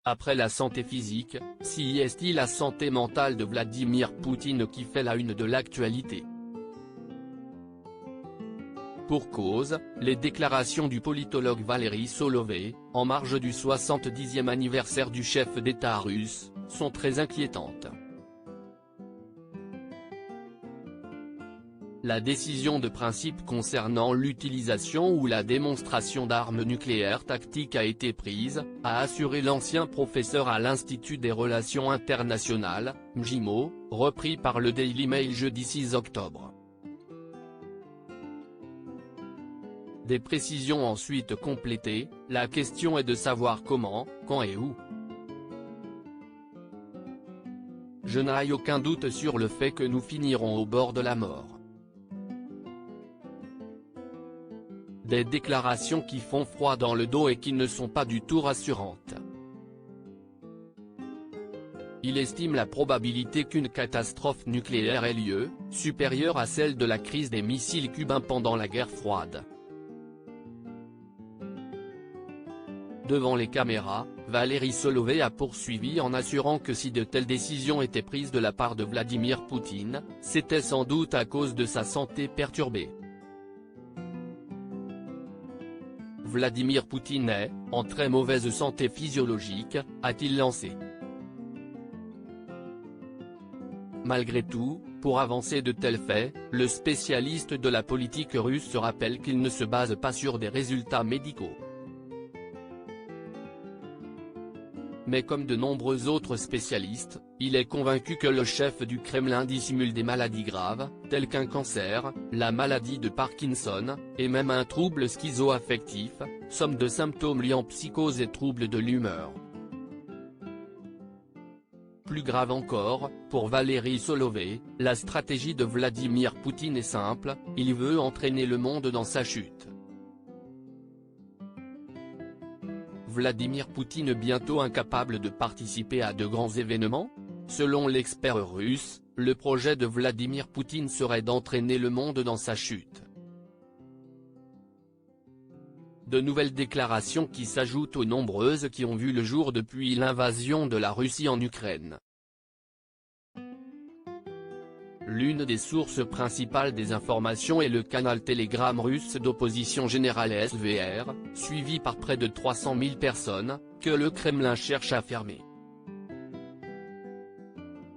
Après la santé physique, si est-il la santé mentale de Vladimir Poutine qui fait la une de l'actualité. Pour cause, les déclarations du politologue Valéry Solovey, en marge du 70e anniversaire du chef d'État russe, sont très inquiétantes. La décision de principe concernant l'utilisation ou la démonstration d'armes nucléaires tactiques a été prise, a assuré l'ancien professeur à l'Institut des Relations Internationales, MGIMO, repris par le Daily Mail jeudi 6 octobre. Des précisions ensuite complétées, la question est de savoir comment, quand et où. Je n'ai aucun doute sur le fait que nous finirons au bord de la mort. Des déclarations qui font froid dans le dos et qui ne sont pas du tout rassurantes. Il estime la probabilité qu'une catastrophe nucléaire ait lieu, supérieure à celle de la crise des missiles cubains pendant la guerre froide. Devant les caméras, Valéry Solovey a poursuivi en assurant que si de telles décisions étaient prises de la part de Vladimir Poutine, c'était sans doute à cause de sa santé perturbée. Vladimir Poutine est, en très mauvaise santé physiologique, a-t-il lancé. Malgré tout, pour avancer de tels faits, le spécialiste de la politique russe se rappelle qu'il ne se base pas sur des résultats médicaux. Mais comme de nombreux autres spécialistes, il est convaincu que le chef du Kremlin dissimule des maladies graves, telles qu'un cancer, la maladie de Parkinson, et même un trouble schizoaffectif, somme de symptômes liant psychose et troubles de l'humeur. Plus grave encore, pour Valéry Solovey, la stratégie de Vladimir Poutine est simple, il veut entraîner le monde dans sa chute. Vladimir Poutine bientôt incapable de participer à de grands événements? Selon l'expert russe, le projet de Vladimir Poutine serait d'entraîner le monde dans sa chute. De nouvelles déclarations qui s'ajoutent aux nombreuses qui ont vu le jour depuis l'invasion de la Russie en Ukraine. L'une des sources principales des informations est le canal Telegram russe d'opposition générale SVR, suivi par près de 300 000 personnes, que le Kremlin cherche à fermer.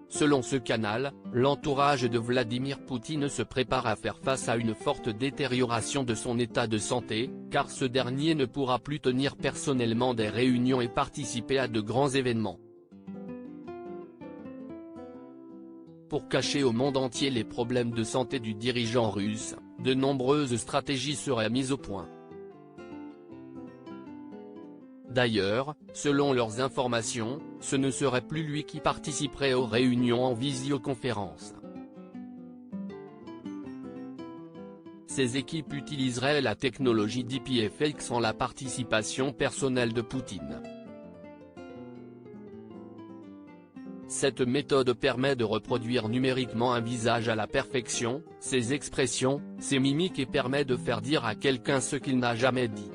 Selon ce canal, l'entourage de Vladimir Poutine se prépare à faire face à une forte détérioration de son état de santé, car ce dernier ne pourra plus tenir personnellement des réunions et participer à de grands événements. Pour cacher au monde entier les problèmes de santé du dirigeant russe, de nombreuses stratégies seraient mises au point. D'ailleurs, selon leurs informations, ce ne serait plus lui qui participerait aux réunions en visioconférence. Ces équipes utiliseraient la technologie DeepFake sans la participation personnelle de Poutine. Cette méthode permet de reproduire numériquement un visage à la perfection, ses expressions, ses mimiques et permet de faire dire à quelqu'un ce qu'il n'a jamais dit.